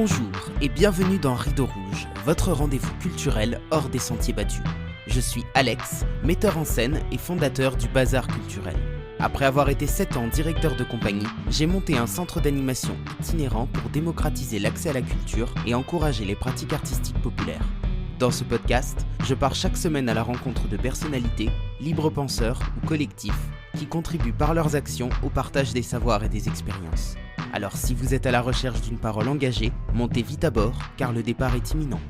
Bonjour et bienvenue dans Rideau Rouge, votre rendez-vous culturel hors des sentiers battus. Je suis Alex, metteur en scène et fondateur du Bazar Culturel. Après avoir été 7 ans directeur de compagnie, j'ai monté un centre d'animation itinérant pour démocratiser l'accès à la culture et encourager les pratiques artistiques populaires. Dans ce podcast, je pars chaque semaine à la rencontre de personnalités, libres penseurs ou collectifs qui contribuent par leurs actions au partage des savoirs et des expériences. Alors si vous êtes à la recherche d'une parole engagée, montez vite à bord car le départ est imminent.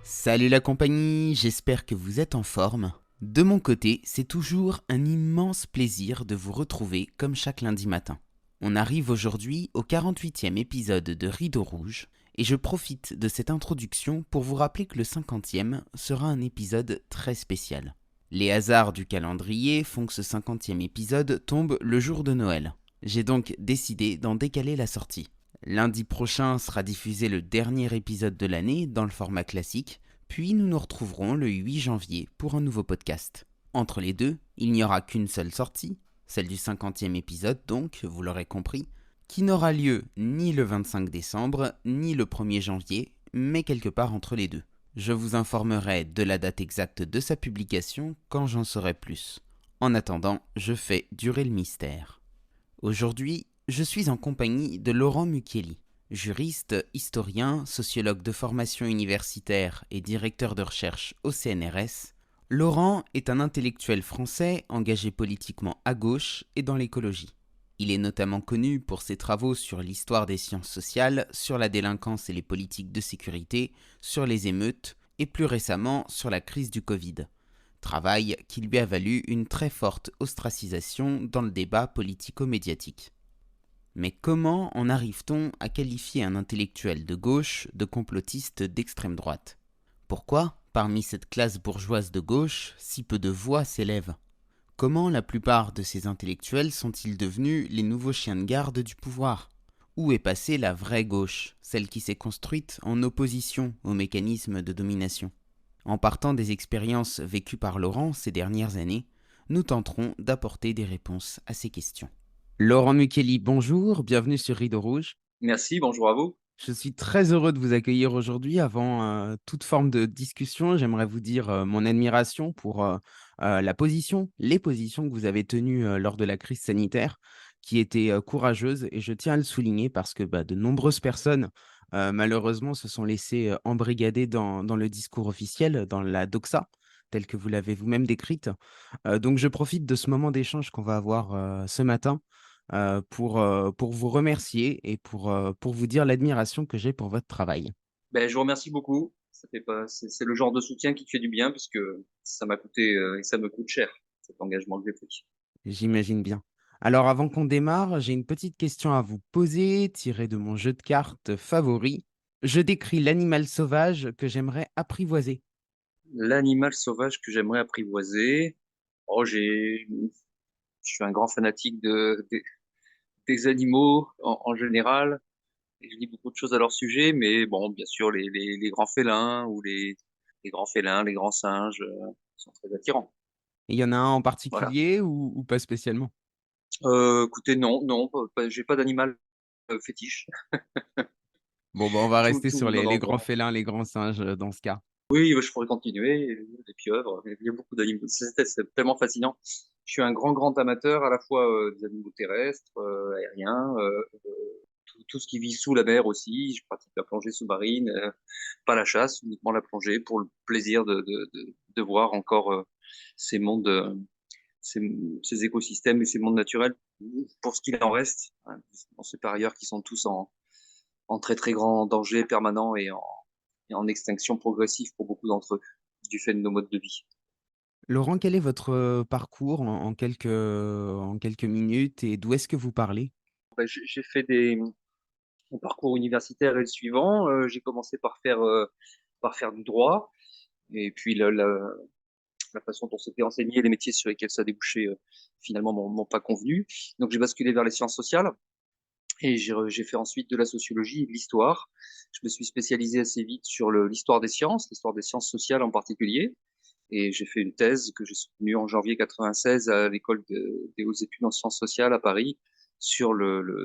Salut la compagnie, j'espère que vous êtes en forme. De mon côté, c'est toujours un immense plaisir de vous retrouver comme chaque lundi matin. On arrive aujourd'hui au 48e épisode de Rideau Rouge et je profite de cette introduction pour vous rappeler que le 50e sera un épisode très spécial. Les hasards du calendrier font que ce 50e épisode tombe le jour de Noël. J'ai donc décidé d'en décaler la sortie. Lundi prochain sera diffusé le dernier épisode de l'année dans le format classique, puis nous nous retrouverons le 8 janvier pour un nouveau podcast. Entre les deux, il n'y aura qu'une seule sortie, celle du 50e épisode donc, vous l'aurez compris, qui n'aura lieu ni le 25 décembre, ni le 1er janvier, mais quelque part entre les deux. Je vous informerai de la date exacte de sa publication quand j'en saurai plus. En attendant, je fais durer le mystère. Aujourd'hui, je suis en compagnie de Laurent Mucchielli, juriste, historien, sociologue de formation universitaire et directeur de recherche au CNRS. Laurent est un intellectuel français engagé politiquement à gauche et dans l'écologie. Il est notamment connu pour ses travaux sur l'histoire des sciences sociales, sur la délinquance et les politiques de sécurité, sur les émeutes et plus récemment sur la crise du Covid. Travail qui lui a valu une très forte ostracisation dans le débat politico-médiatique. Mais comment en arrive-t-on à qualifier un intellectuel de gauche de complotiste d'extrême droite ? Pourquoi, parmi cette classe bourgeoise de gauche, si peu de voix s'élèvent ? Comment la plupart de ces intellectuels sont-ils devenus les nouveaux chiens de garde du pouvoir ? Où est passée la vraie gauche, celle qui s'est construite en opposition aux mécanismes de domination ? En partant des expériences vécues par Laurent ces dernières années, nous tenterons d'apporter des réponses à ces questions. Laurent Mucchielli, bonjour, bienvenue sur Rideau Rouge. Merci, bonjour à vous. Je suis très heureux de vous accueillir aujourd'hui. Avant toute forme de discussion, j'aimerais vous dire mon admiration pour les positions que vous avez tenues lors de la crise sanitaire, qui étaient courageuses, et je tiens à le souligner parce que de nombreuses personnes, malheureusement, se sont laissées embrigader dans le discours officiel, dans la doxa, telle que vous l'avez vous-même décrite. Donc je profite de ce moment d'échange qu'on va avoir ce matin pour vous remercier et pour vous dire l'admiration que j'ai pour votre travail. Je vous remercie beaucoup. Ça fait pas, c'est le genre de soutien qui fait du bien puisque ça m'a coûté et ça me coûte cher cet engagement que j'ai pris. J'imagine bien. Alors avant qu'on démarre, j'ai une petite question à vous poser, tirée de mon jeu de cartes favori. Je décris l'animal sauvage que j'aimerais apprivoiser. L'animal sauvage que j'aimerais apprivoiser. Oh, je suis un grand fanatique des animaux en général. Et je lis beaucoup de choses à leur sujet, mais bon, bien sûr, les grands félins ou les grands félins, les grands singes sont très attirants. Il y en a un en Voilà. particulier ou pas spécialement? Écoutez, non, non, j'ai pas d'animal fétiche. Bon, on va rester Tout, sur non, les non, grands bon. félins, les grands singes dans ce cas. Oui, je pourrais continuer. Les pieuvres, il y a beaucoup d'animaux. C'est tellement fascinant. Je suis un grand amateur à la fois des animaux terrestres, aériens, tout ce qui vit sous la mer aussi. Je pratique la plongée sous-marine, pas la chasse, uniquement la plongée pour le plaisir de voir encore ces mondes, ces, ces écosystèmes et ces mondes naturels pour ce qu'il en reste. Hein, dans ces par ailleurs qui sont tous en très grand danger permanent et en extinction progressive pour beaucoup d'entre eux, du fait de nos modes de vie. Laurent, quel est votre parcours en quelques minutes et d'où est-ce que vous parlez? J'ai fait mon parcours universitaire est le suivant. J'ai commencé par faire du droit, et puis la façon dont c'était enseigné, les métiers sur lesquels ça débouchait, finalement, m'ont pas convenu. Donc j'ai basculé vers les sciences sociales, et j'ai fait ensuite de la sociologie et de l'histoire. Je me suis spécialisé assez vite sur l'histoire des sciences sociales en particulier. Et j'ai fait une thèse que j'ai soutenue en janvier 96 à l'école des hautes études en sciences sociales à Paris sur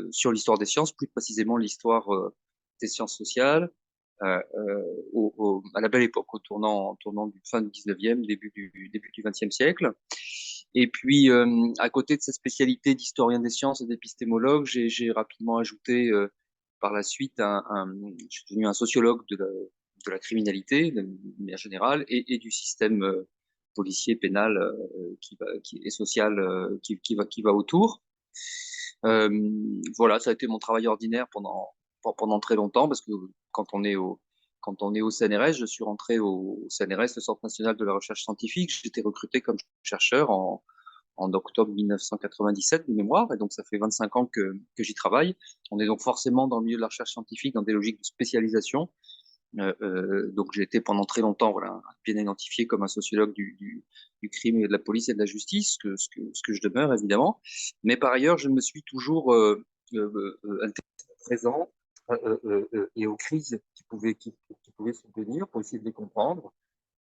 sur l'histoire des sciences, plus précisément l'histoire des sciences sociales, à la belle époque, au tournant du fin du 19e, début du 20e siècle. Et puis, à côté de cette spécialité d'historien des sciences et d'épistémologue, j'ai rapidement ajouté par la suite je suis devenu un sociologue de la criminalité de manière générale et du système policier, pénal et social qui va autour. Euh, voilà, ça a été mon travail ordinaire pendant très longtemps parce que quand on est au CNRS, je suis rentré au CNRS, le Centre national de la recherche scientifique. J'étais recruté comme chercheur en octobre 1997 de mémoire, et donc ça fait 25 ans que j'y travaille. On est donc forcément dans le milieu de la recherche scientifique, dans des logiques de spécialisation. Donc j'ai été pendant très longtemps, voilà, bien identifié comme un sociologue du crime et de la police et de la justice, ce que je demeure évidemment. Mais par ailleurs, je me suis toujours intéressé au présent et aux crises qui pouvaient survenir pour essayer de les comprendre.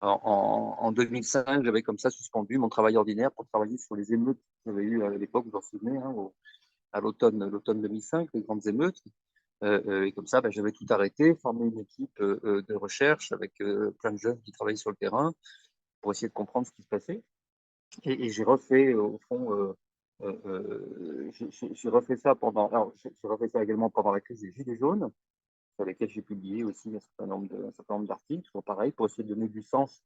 En 2005, j'avais comme ça suspendu mon travail ordinaire pour travailler sur les émeutes qu'il y avait eu à l'époque, vous en souvenez, hein, à l'automne 2005, les grandes émeutes. Et comme ça, ben, j'avais tout arrêté, formé une équipe de recherche avec plein de jeunes qui travaillaient sur le terrain pour essayer de comprendre ce qui se passait. Et j'ai refait, au fond, j'ai refait ça j'ai refait ça également pendant la crise des Gilets jaunes, sur lesquels j'ai publié aussi un certain nombre d'articles, toujours pareil, pour essayer de donner du sens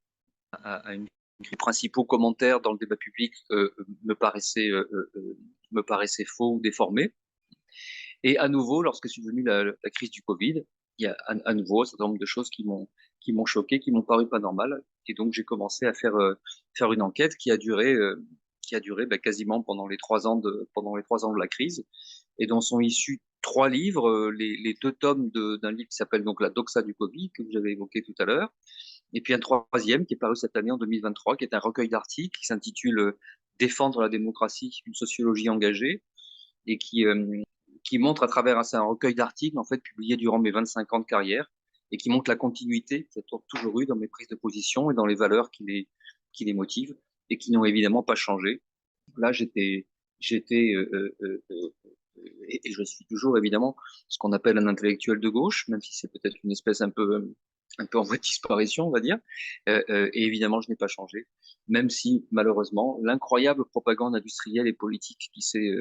à une. Les principaux commentaires dans le débat public me paraissaient faux ou déformés. Et à nouveau, lorsque est venue la crise du Covid, il y a à nouveau un certain nombre de choses qui m'ont choqué, qui m'ont paru pas normales. Et donc, j'ai commencé à faire une enquête qui a duré quasiment pendant les 3 ans de la crise, et dont sont issus 3 livres, les 2 tomes d'un livre qui s'appelle donc La Doxa du Covid, que vous avez évoqué tout à l'heure, et puis un troisième qui est paru cette année en 2023, qui est un recueil d'articles qui s'intitule Défendre la démocratie, une sociologie engagée, et qui montre à travers un recueil d'articles en fait publiés durant mes 25 ans de carrière, et qui montre la continuité qu'il y a toujours eu dans mes prises de position et dans les valeurs qui les motivent et qui n'ont évidemment pas changé. Là, j'étais et je suis toujours évidemment ce qu'on appelle un intellectuel de gauche, même si c'est peut-être une espèce un peu en voie de disparition, on va dire. Et évidemment, je n'ai pas changé, même si malheureusement l'incroyable propagande industrielle et politique qui s'est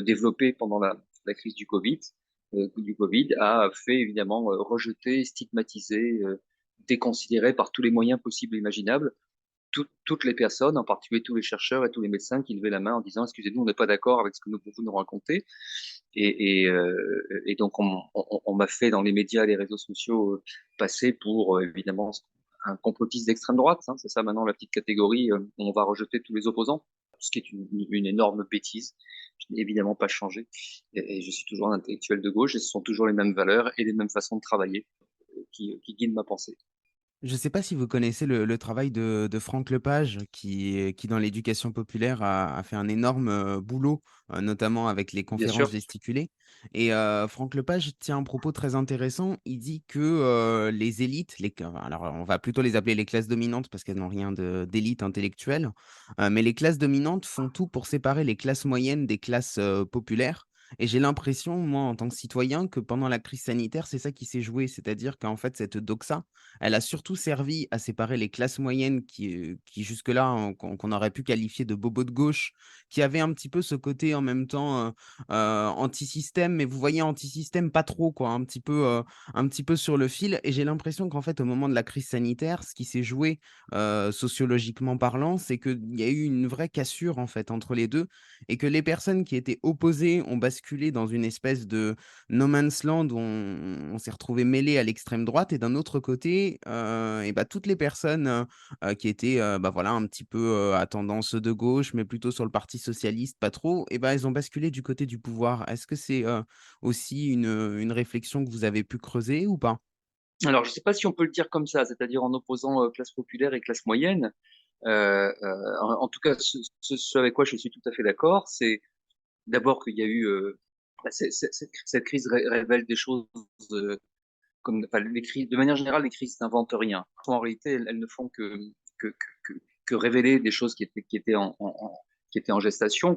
développée pendant la crise du Covid a fait évidemment rejeter, stigmatiser, déconsidérer par tous les moyens possibles et imaginables toutes les personnes, en particulier tous les chercheurs et tous les médecins qui levaient la main en disant excusez-nous, on n'est pas d'accord avec ce que vous nous racontez. Et donc on m'a fait dans les médias et les réseaux sociaux passer pour évidemment un complotiste d'extrême droite, hein, c'est ça maintenant la petite catégorie où on va rejeter tous les opposants, ce qui est une énorme bêtise. Je n'ai évidemment pas changé, et je suis toujours un intellectuel de gauche, et ce sont toujours les mêmes valeurs et les mêmes façons de travailler qui guident ma pensée. Je ne sais pas si vous connaissez le travail de Franck Lepage, qui dans l'éducation populaire a fait un énorme boulot, notamment avec les Bien conférences sûr. gesticulées. Et Franck Lepage tient un propos très intéressant. Il dit que les élites, alors on va plutôt les appeler les classes dominantes parce qu'elles n'ont rien d'élite intellectuelle, mais les classes dominantes font tout pour séparer les classes moyennes des classes populaires. Et j'ai l'impression, moi, en tant que citoyen, que pendant la crise sanitaire, c'est ça qui s'est joué. C'est-à-dire qu'en fait, cette doxa, elle a surtout servi à séparer les classes moyennes qui jusque-là, hein, qu'on aurait pu qualifier de bobos de gauche, qui avaient un petit peu ce côté en même temps anti-système, mais vous voyez, anti-système pas trop, quoi, un petit peu sur le fil. Et j'ai l'impression qu'en fait, au moment de la crise sanitaire, ce qui s'est joué sociologiquement parlant, c'est qu'il y a eu une vraie cassure en fait entre les deux, et que les personnes qui étaient opposées ont basculé dans une espèce de no man's land où on s'est retrouvé mêlé à l'extrême droite, et d'un autre côté, et bah, toutes les personnes qui étaient bah, voilà, un petit peu à tendance de gauche, mais plutôt sur le parti socialiste, pas trop, et bah, elles ont basculé du côté du pouvoir. Est-ce que c'est aussi une réflexion que vous avez pu creuser ou pas? Alors, je ne sais pas si on peut le dire comme ça, c'est-à-dire en opposant classe populaire et classe moyenne. En tout cas, ce avec quoi je suis tout à fait d'accord, c'est d'abord qu'il y a eu cette crise révèle des choses comme enfin, les crises, de manière générale, les crises n'inventent rien. En réalité, elles ne font que révéler des choses qui étaient en gestation,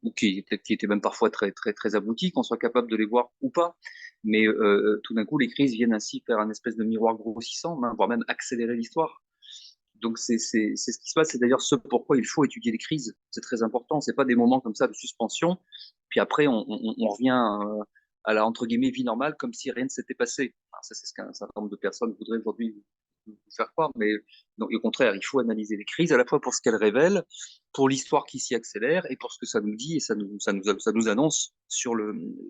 ou qui étaient même parfois très, très, très abouties, qu'on soit capable de les voir ou pas. Mais tout d'un coup, les crises viennent ainsi faire un espèce de miroir grossissant, hein, voire même accélérer l'histoire. Donc c'est ce qui se passe. C'est d'ailleurs ce pourquoi il faut étudier les crises. C'est très important. C'est pas des moments comme ça de suspension. Puis après, on revient à la entre guillemets vie normale, comme si rien ne s'était passé. Alors ça, c'est ce qu'un certain nombre de personnes voudraient aujourd'hui vous faire croire. Mais donc, au contraire, il faut analyser les crises à la fois pour ce qu'elles révèlent, pour l'histoire qui s'y accélère et pour ce que ça nous dit et ça nous annonce sur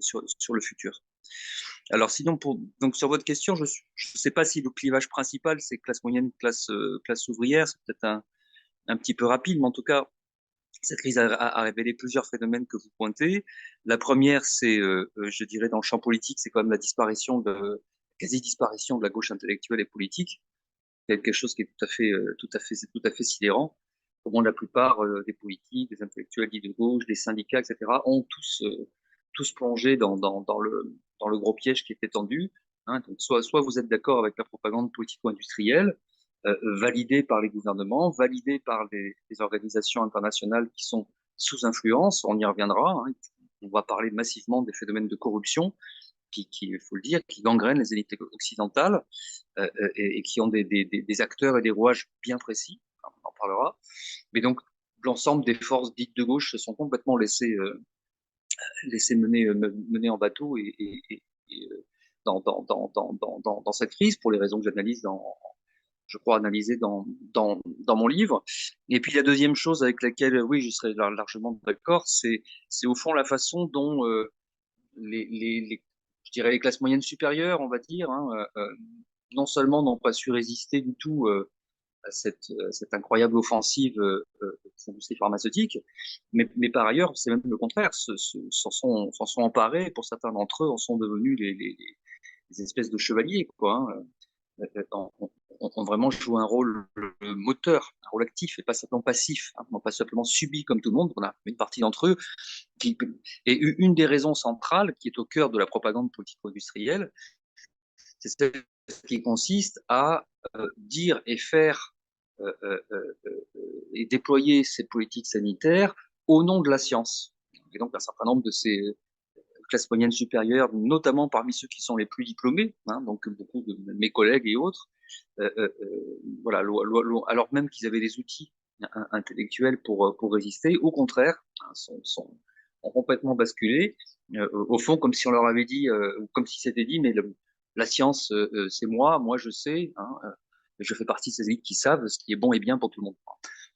sur le futur. Alors sinon, donc sur votre question, je ne sais pas si le clivage principal, c'est classe moyenne, classe ouvrière, c'est peut-être un petit peu rapide, mais en tout cas, cette crise a révélé plusieurs phénomènes que vous pointez. La première, c'est, je dirais, dans le champ politique, c'est quand même la quasi-disparition de la gauche intellectuelle et politique, quelque chose qui est tout à fait sidérant. Comment la plupart des politiques, des intellectuels dits de gauche, des syndicats, etc., ont tous plongé dans le gros piège qui était tendu. Hein. Donc, soit vous êtes d'accord avec la propagande politico-industrielle, validée par les gouvernements, validée par les organisations internationales qui sont sous influence, on y reviendra. Hein. On va parler massivement des phénomènes de corruption il faut le dire, qui gangrènent les élites occidentales et qui ont des acteurs et des rouages bien précis. On en parlera. Mais donc, l'ensemble des forces dites de gauche se sont complètement laissées mener en bateau dans cette crise, pour les raisons que j'analyse je crois, analysées dans mon livre. Et puis la deuxième chose avec laquelle, oui, je serais largement d'accord, c'est au fond la façon dont je dirais les classes moyennes supérieures, on va dire, hein, non seulement n'ont pas su résister du tout à cette incroyable offensive des industries pharmaceutiques, mais par ailleurs, c'est même le contraire, s'en sont emparés, pour certains d'entre eux, en sont devenus les espèces de chevaliers, quoi. Hein. On vraiment joue un rôle moteur, un rôle actif et pas simplement passif, hein, pas simplement subi comme tout le monde. On a une partie d'entre eux qui, et une des raisons centrales qui est au cœur de la propagande politico-industrielle, c'est celle qui consiste à dire et faire et déployer ces politiques sanitaires au nom de la science. Et donc un certain nombre de ces classes moyennes supérieures, notamment parmi ceux qui sont les plus diplômés, hein, donc beaucoup de mes collègues et autres, voilà, alors même qu'ils avaient des outils intellectuels pour résister, au contraire, hein, ont complètement basculé, au fond, comme si on leur avait dit, comme si c'était dit, mais la science, c'est moi je sais, hein, je fais partie de ces élites qui savent ce qui est bon et bien pour tout le monde.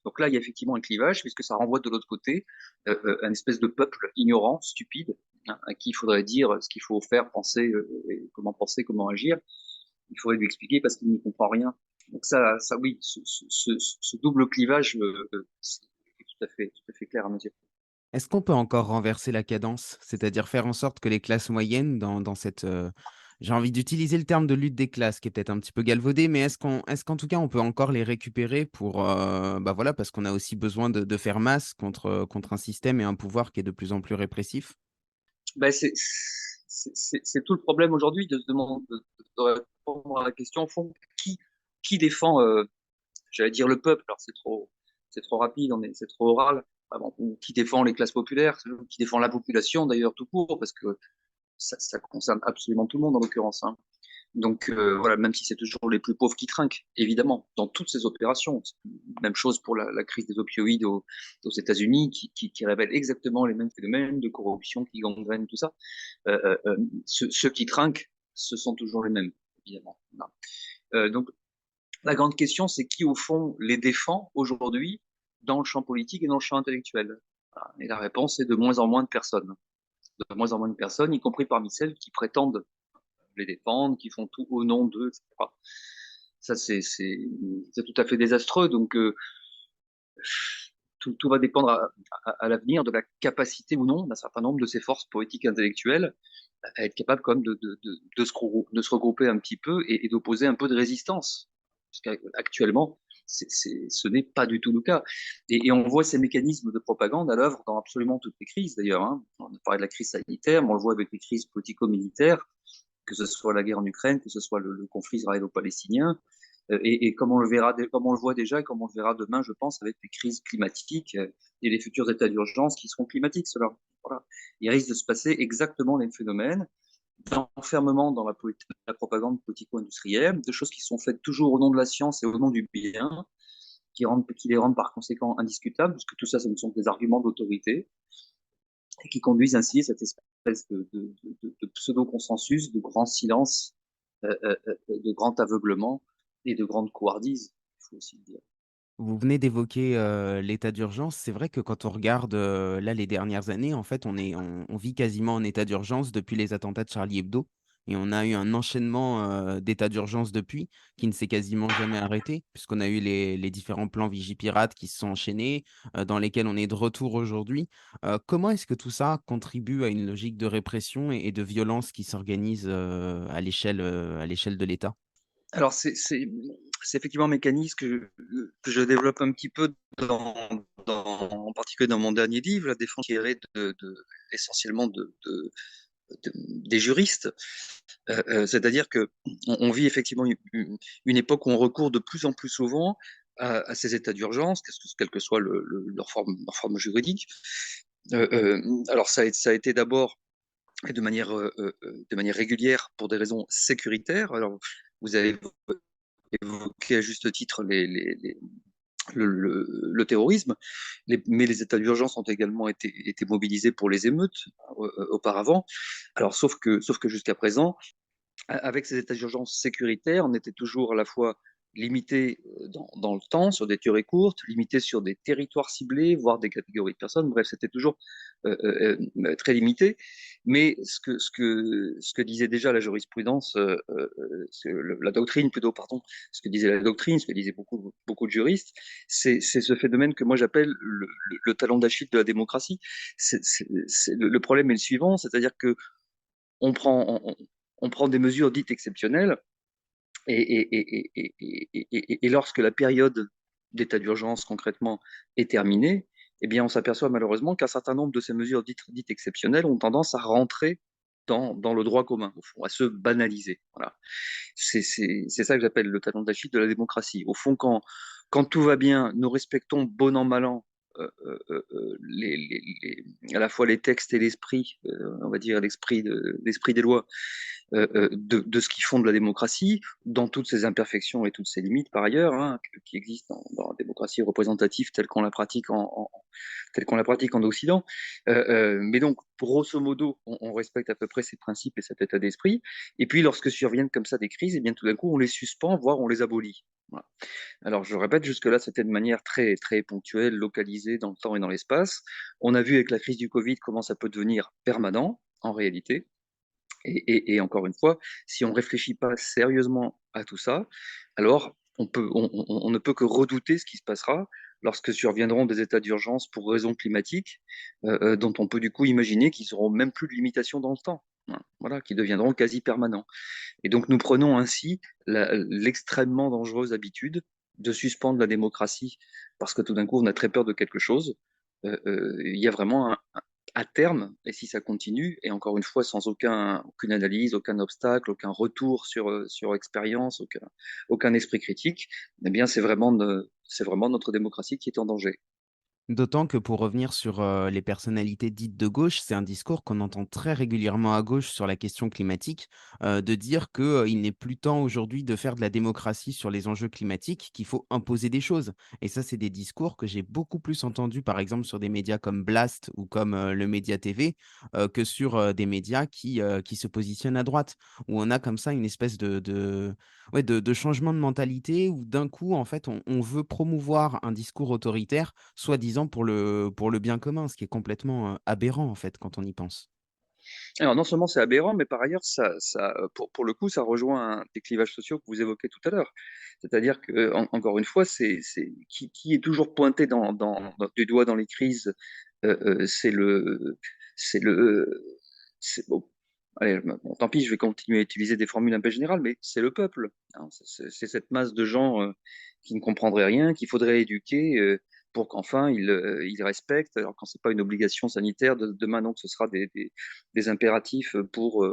Donc là, il y a effectivement un clivage, puisque ça renvoie de l'autre côté un espèce de peuple ignorant, stupide, hein, à qui il faudrait dire ce qu'il faut faire, penser, comment agir. Il faudrait lui expliquer parce qu'il ne comprend rien. Donc ça oui, ce double clivage c'est tout à fait clair à mes yeux. Est-ce qu'on peut encore renverser la cadence? C'est-à-dire faire en sorte que les classes moyennes dans cette, j'ai envie d'utiliser le terme de lutte des classes qui est peut-être un petit peu galvaudé, mais est-ce qu'en tout cas on peut encore les récupérer pour, bah, voilà, parce qu'on a aussi besoin de faire masse contre un système et un pouvoir qui est de plus en plus répressif? Ben, c'est tout le problème aujourd'hui de se demander, de répondre à la question, au fond, qui défend, j'allais dire le peuple, alors c'est trop rapide, c'est trop oral, ah bon, ou qui défend les classes populaires, qui défend la population d'ailleurs tout court, parce que ça concerne absolument tout le monde en l'occurrence. Hein. Donc voilà, même si c'est toujours les plus pauvres qui trinquent, évidemment, dans toutes ces opérations. Même chose pour la crise des opioïdes aux États-Unis, qui révèle exactement les mêmes phénomènes de corruption qui gangrènent tout ça. Ceux qui trinquent, ce sont toujours les mêmes, évidemment. Donc la grande question, c'est qui au fond les défend aujourd'hui dans le champ politique et dans le champ intellectuel. Voilà. Et la réponse est de moins en moins de personnes. De moins en moins de personnes, y compris parmi celles qui prétendent les défendre, qui font tout au nom d'eux, etc. Ça, c'est tout à fait désastreux. Donc, tout va dépendre à l'avenir de la capacité ou non d'un certain nombre de ces forces politiques intellectuelles à être capables quand même de se regrouper un petit peu et d'opposer un peu de résistance. Parce qu'actuellement, ce n'est pas du tout le cas. Et on voit ces mécanismes de propagande à l'œuvre dans absolument toutes les crises, d'ailleurs. Hein. On a parlé de la crise sanitaire, mais on le voit avec les crises politico-militaires, que ce soit la guerre en Ukraine, que ce soit le conflit israélo-palestinien. et comme on le verra, comme on le voit déjà et comme on le verra demain, je pense, avec les crises climatiques et les futurs états d'urgence qui seront climatiques. Cela, voilà. Il risque de se passer exactement les mêmes phénomènes d'enfermement dans la propagande politico-industrielle, de choses qui sont faites toujours au nom de la science et au nom du bien, qui les rendent par conséquent indiscutables, puisque tout ça, ce ne sont que des arguments d'autorité, et qui conduisent ainsi à cette espèce de pseudo-consensus, de grand silence, de grand aveuglement et de grande couardise, il faut aussi le dire. Vous venez d'évoquer, l'état d'urgence. C'est vrai que quand on regarde, là, les dernières années, en fait, on vit quasiment en état d'urgence depuis les attentats de Charlie Hebdo et on a eu un enchaînement, d'états d'urgence depuis, qui ne s'est quasiment jamais arrêté, puisqu'on a eu les différents plans Vigipirate qui se sont enchaînés, dans lesquels on est de retour aujourd'hui. Comment est-ce que tout ça contribue à une logique de répression et de violence qui s'organise, à l'échelle de l'État? Alors, c'est effectivement un mécanisme que je développe un petit peu en particulier dans mon dernier livre, La défense tirée essentiellement des juristes. C'est-à-dire que on vit effectivement une époque où on recourt de plus en plus souvent à ces états d'urgence, quelle que soit leur forme juridique. Alors, ça a été d'abord et de manière régulière pour des raisons sécuritaires. Alors, vous avez évoqué à juste titre le terrorisme, mais les états d'urgence ont également été mobilisés pour les émeutes auparavant. Alors, sauf que jusqu'à présent, avec ces états d'urgence sécuritaires, on était toujours à la fois limité dans le temps, sur des durées courtes, limité sur des territoires ciblés, voire des catégories de personnes. Bref, c'était toujours très limité. Mais ce que disait déjà la jurisprudence, la doctrine plutôt, pardon, ce que disait la doctrine, ce que disaient beaucoup de juristes, c'est ce phénomène que moi j'appelle le talon d'Achille de la démocratie. Le problème est le suivant, c'est-à-dire que on prend, on prend des mesures dites exceptionnelles et lorsque la période d'état d'urgence concrètement est terminée, eh bien, on s'aperçoit malheureusement qu'un certain nombre de ces mesures dites exceptionnelles ont tendance à rentrer dans le droit commun, au fond, à se banaliser. Voilà. C'est ça que j'appelle le talon d'Achille de la démocratie. Au fond, quand tout va bien, nous respectons bon an, mal an à la fois les textes et l'esprit, on va dire l'esprit des lois, de ce qui fonde la démocratie, dans toutes ses imperfections et toutes ses limites par ailleurs, hein, qui existent dans la démocratie représentative telle qu'on la pratique telle qu'on la pratique en Occident. Mais donc, grosso modo, on respecte à peu près ces principes et cet état d'esprit. Et puis, lorsque surviennent comme ça des crises, et bien tout d'un coup, on les suspend, voire on les abolit. Voilà. Alors, je répète, jusque-là, c'était de manière très, très ponctuelle, localisée dans le temps et dans l'espace. On a vu avec la crise du Covid comment ça peut devenir permanent, en réalité. Et encore une fois, si on ne réfléchit pas sérieusement à tout ça, alors on ne peut que redouter ce qui se passera lorsque surviendront des états d'urgence pour raisons climatiques, dont on peut du coup imaginer qu'ils n'auront même plus de limitation dans le temps, hein, voilà, qui deviendront quasi permanents. Et donc nous prenons ainsi l'extrêmement dangereuse habitude de suspendre la démocratie parce que tout d'un coup on a très peur de quelque chose. Il y a vraiment à terme, et si ça continue, et encore une fois sans aucune analyse, aucun obstacle, aucun retour sur expérience, aucun esprit critique, eh bien c'est vraiment notre démocratie qui est en danger. D'autant que pour revenir sur, les personnalités dites de gauche, c'est un discours qu'on entend très régulièrement à gauche sur la question climatique, de dire que, il n'est plus temps aujourd'hui de faire de la démocratie sur les enjeux climatiques, qu'il faut imposer des choses et ça, c'est des discours que j'ai beaucoup plus entendus, par exemple, sur des médias comme Blast ou comme, le Média TV, que sur, des médias qui se positionnent à droite. Où on a comme ça une espèce de ouais, de changement de mentalité où d'un coup, en fait, on veut promouvoir un discours autoritaire, soi-disant pour le bien commun, ce qui est complètement, aberrant, en fait, quand on y pense. Alors non seulement c'est aberrant, mais par ailleurs, pour le coup, ça rejoint des clivages sociaux que vous évoquez tout à l'heure. C'est-à-dire que, encore une fois, qui est toujours pointé du doigt dans les crises, c'est le, bon, allez, bon, tant pis, je vais continuer à utiliser des formules un peu générales, mais c'est le peuple, hein. C'est cette masse de gens qui ne comprendraient rien, qu'il faudrait éduquer, pour qu'enfin ils respectent. Alors quand c'est pas une obligation sanitaire, demain donc ce sera des impératifs pour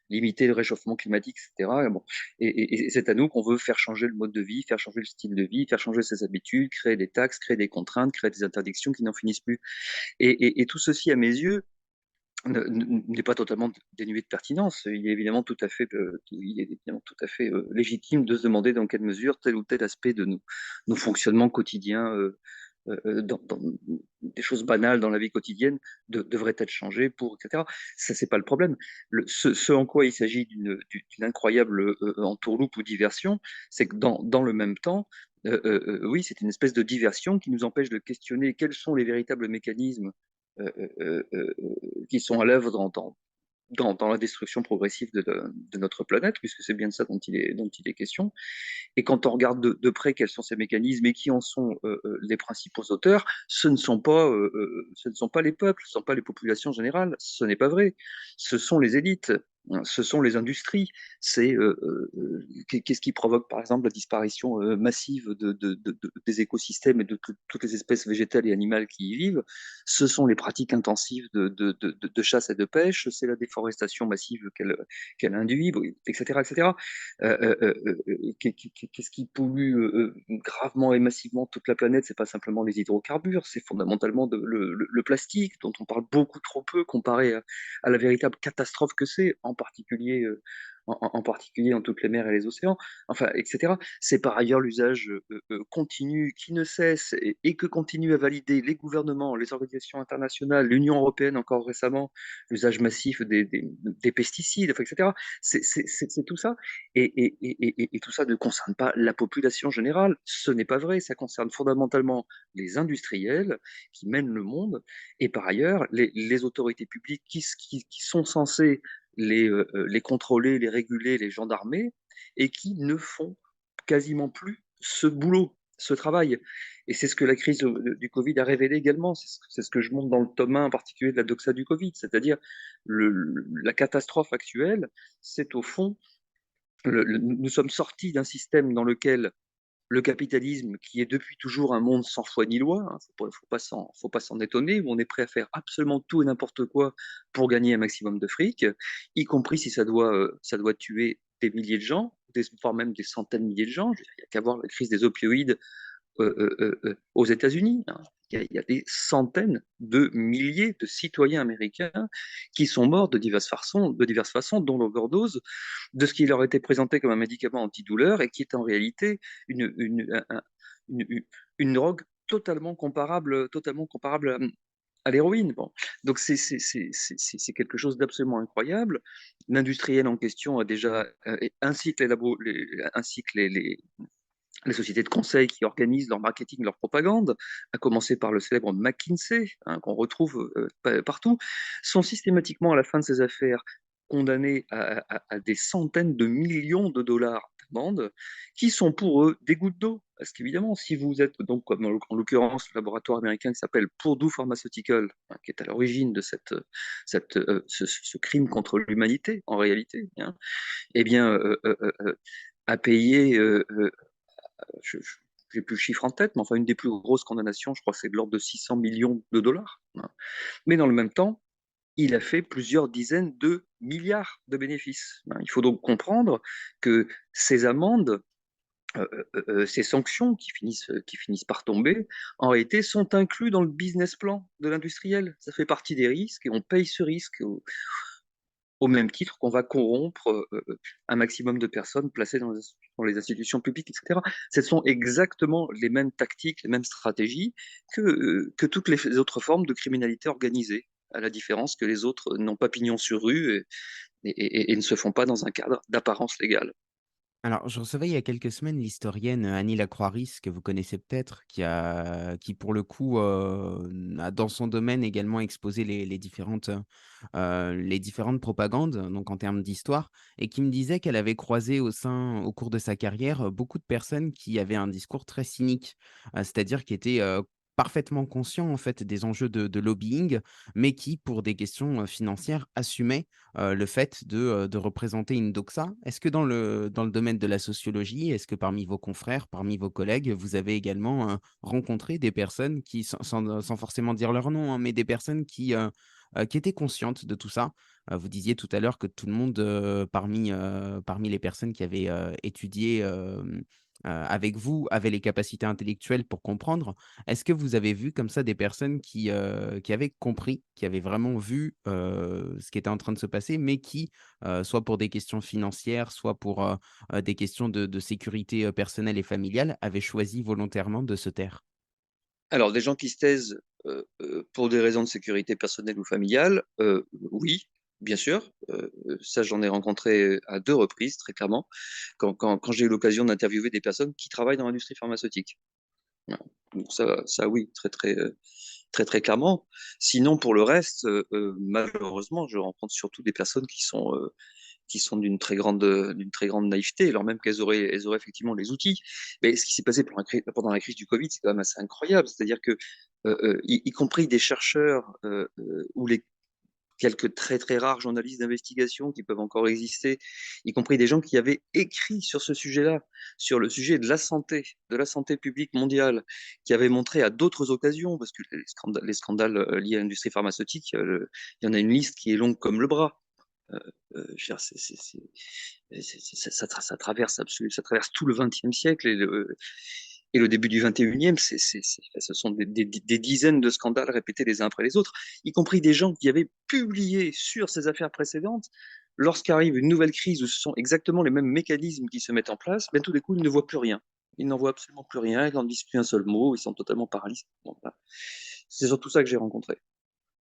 limiter le réchauffement climatique, etc. Et bon, et c'est à nous qu'on veut faire changer le mode de vie, faire changer le style de vie, faire changer ses habitudes, créer des taxes, créer des contraintes, créer des interdictions qui n'en finissent plus. Et tout ceci, à mes yeux, n'est pas totalement dénué de pertinence. Il est évidemment tout à fait, légitime de se demander dans quelle mesure tel ou tel aspect de nos fonctionnements quotidiens, dans des choses banales dans la vie quotidienne, devraient être changées pour, etc. Ça, c'est pas le problème. Ce en quoi il s'agit d'une incroyable entourloupe ou diversion, c'est que dans le même temps, oui, c'est une espèce de diversion qui nous empêche de questionner quels sont les véritables mécanismes euh, euh, euh, qui sont à l'œuvre dans la destruction progressive de notre planète, puisque c'est bien de ça dont il est question. Et quand on regarde de près quels sont ces mécanismes et qui en sont les principaux auteurs, ce ne sont pas les peuples, ce ne sont pas les populations générales, ce n'est pas vrai. Ce sont les élites, hein, ce sont les industries. Qu'est-ce qui provoque par exemple la disparition massive des écosystèmes et de toutes les espèces végétales et animales qui y vivent? Ce sont les pratiques intensives de chasse et de pêche, c'est la déforestation massive qu'elle induit, etc., etc. Qu'est-ce qui pollue gravement et massivement toute la planète? C'est pas simplement les hydrocarbures, c'est fondamentalement le plastique, dont on parle beaucoup trop peu comparé à la véritable catastrophe que c'est, en particulier dans toutes les mers et les océans, enfin, etc. C'est par ailleurs l'usage continu qui ne cesse et que continuent à valider les gouvernements, les organisations internationales, l'Union européenne encore récemment, l'usage massif des pesticides, enfin, etc. C'est tout ça. Et tout ça ne concerne pas la population générale. Ce n'est pas vrai. Ça concerne fondamentalement les industriels qui mènent le monde et par ailleurs les autorités publiques qui sont censées les contrôler, les réguler, les gendarmer et qui ne font quasiment plus ce boulot, ce travail. Et c'est ce que la crise du Covid a révélé également. C'est ce que je montre dans le tome 1 en particulier de la doxa du Covid, c'est-à-dire la catastrophe actuelle, c'est au fond nous sommes sortis d'un système dans lequel le capitalisme, qui est depuis toujours un monde sans foi ni loi, hein, faut pas s'en étonner, où on est prêt à faire absolument tout et n'importe quoi pour gagner un maximum de fric, y compris si ça doit tuer des milliers de gens, voire même des centaines de milliers de gens. Je veux dire, il n'y a qu'à voir la crise des opioïdes aux États-Unis, hein. Il y a des centaines de milliers de citoyens américains qui sont morts de diverses façons, dont l'overdose de ce qui leur était présenté comme un médicament antidouleur et qui est en réalité une, une drogue totalement comparable à l'héroïne. Bon. Donc c'est quelque chose d'absolument incroyable. L'industriel en question a déjà, ainsi que les sociétés de conseil qui organisent leur marketing, leur propagande, à commencer par le célèbre McKinsey, hein, qu'on retrouve partout, sont systématiquement à la fin de ces affaires condamnés à des centaines de millions de dollars d'amende, qui sont pour eux des gouttes d'eau. Parce qu'évidemment, si vous êtes, donc, comme en l'occurrence, le laboratoire américain qui s'appelle Purdue Pharmaceutical, hein, qui est à l'origine de ce crime contre l'humanité, en réalité, hein, eh bien, a payé je n'ai plus le chiffre en tête, mais enfin, une des plus grosses condamnations, je crois que c'est de l'ordre de 600 millions de dollars, hein. Mais dans le même temps, il a fait plusieurs dizaines de milliards de bénéfices, hein. Il faut donc comprendre que ces amendes, ces sanctions qui finissent par tomber, en réalité, sont inclus dans le business plan de l'industriel. Ça fait partie des risques et on paye ce risque au même titre qu'on va corrompre un maximum de personnes placées dans les institutions publiques, etc. Ce sont exactement les mêmes tactiques, les mêmes stratégies que toutes les autres formes de criminalité organisée, à la différence que les autres n'ont pas pignon sur rue et ne se font pas dans un cadre d'apparence légale. Alors, je recevais il y a quelques semaines l'historienne Annie Lacroix-Ris, que vous connaissez peut-être, qui pour le coup, a dans son domaine également exposé les différentes propagandes, donc en termes d'histoire, et qui me disait qu'elle avait croisé au cours de sa carrière, beaucoup de personnes qui avaient un discours très cynique, c'est-à-dire qui étaient, parfaitement conscients en fait des enjeux de lobbying, mais qui, pour des questions, financières, assumaient, le fait de représenter une doxa. Est-ce que dans le domaine de la sociologie, est-ce que parmi vos confrères, parmi vos collègues, vous avez également, rencontré des personnes qui sans forcément dire leur nom, hein, mais des personnes qui étaient conscientes de tout ça? Vous disiez tout à l'heure que tout le monde, parmi les personnes qui avaient, étudié, avec vous, avaient les capacités intellectuelles pour comprendre. Est-ce que vous avez vu comme ça des personnes qui avaient compris, qui avaient vraiment vu, ce qui était en train de se passer, mais qui, soit pour des questions financières, soit pour, des questions de sécurité, personnelle et familiale, avaient choisi volontairement de se taire? Alors, des gens qui se taisent pour des raisons de sécurité personnelle ou familiale, oui, bien sûr. Ça, j'en ai rencontré à 2 reprises, très clairement, quand j'ai eu l'occasion d'interviewer des personnes qui travaillent dans l'industrie pharmaceutique. Voilà. Donc ça oui, très, très clairement. Sinon, pour le reste, malheureusement, je rencontre surtout des personnes qui sont d'une très grande naïveté, alors même elles auraient effectivement les outils. Mais ce qui s'est passé pendant la crise du Covid, c'est quand même assez incroyable. C'est-à-dire que, y compris des chercheurs, ou les quelques très très rares journalistes d'investigation qui peuvent encore exister, y compris des gens qui avaient écrit sur ce sujet-là, sur le sujet de la santé publique mondiale, qui avaient montré à d'autres occasions, parce que les scandales liés à l'industrie pharmaceutique, il y en a une liste qui est longue comme le bras. Euh, je veux dire, ça traverse tout le XXe siècle et le début du XXIe, ce sont des dizaines de scandales répétés les uns après les autres, y compris des gens qui avaient publié sur ces affaires précédentes. Lorsqu'arrive une nouvelle crise où ce sont exactement les mêmes mécanismes qui se mettent en place, ben, tout d'un coup, ils ne voient plus rien. Ils n'en voient absolument plus rien, ils n'en disent plus un seul mot, ils sont totalement paralysés. Bon, voilà. C'est surtout ça que j'ai rencontré.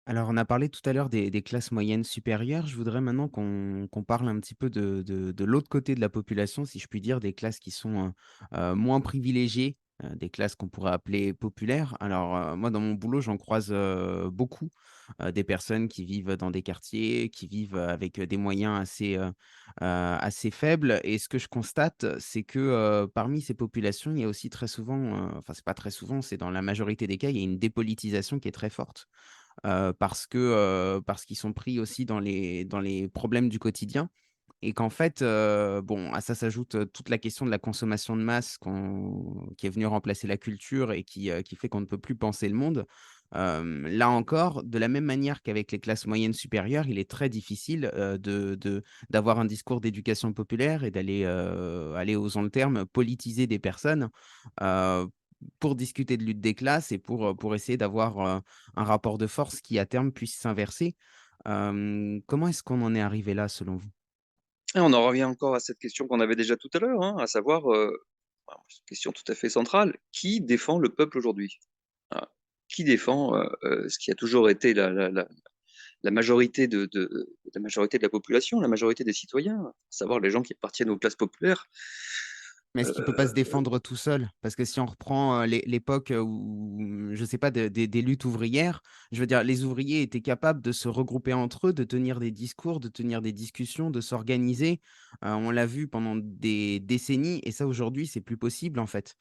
Alors, on a parlé tout à l'heure des classes moyennes supérieures. Je voudrais maintenant qu'on parle un petit peu de l'autre côté de la population, si je puis dire, des classes qui sont, moins privilégiées, des classes qu'on pourrait appeler populaires. Alors, moi, dans mon boulot, j'en croise, beaucoup, des personnes qui vivent dans des quartiers, qui vivent, avec, des moyens assez faibles et ce que je constate, c'est que, parmi ces populations, il y a aussi très souvent, enfin, c'est pas très souvent, c'est dans la majorité des cas, il y a une dépolitisation qui est très forte. Parce qu'ils sont pris aussi dans les problèmes du quotidien et qu'en fait, bon, à ça s'ajoute, toute la question de la consommation de masse qui est venue remplacer la culture et qui fait qu'on ne peut plus penser le monde. Là encore, de la même manière qu'avec les classes moyennes supérieures, il est très difficile, d'avoir un discours d'éducation populaire et d'aller, aller osons le terme, politiser des personnes, heu, pour discuter de lutte des classes et pour essayer d'avoir, un rapport de force qui à terme puisse s'inverser. Comment est-ce qu'on en est arrivé là selon vous? Et on en revient encore à cette question qu'on avait déjà tout à l'heure, hein, à savoir, c'est une question tout à fait centrale, qui défend le peuple aujourd'hui? Voilà. Qui défend, ce qui a toujours été la majorité la majorité de la population, la majorité des citoyens, à savoir les gens qui appartiennent aux classes populaires? Mais est-ce qu'il peut pas se Heu, défendre tout seul? Parce que si on reprend, l'époque, où, je sais pas, des luttes ouvrières, je veux dire, les ouvriers étaient capables de se regrouper entre eux, de tenir des discours, de tenir des discussions, de s'organiser. On l'a vu pendant des décennies et ça aujourd'hui, c'est plus possible, en fait.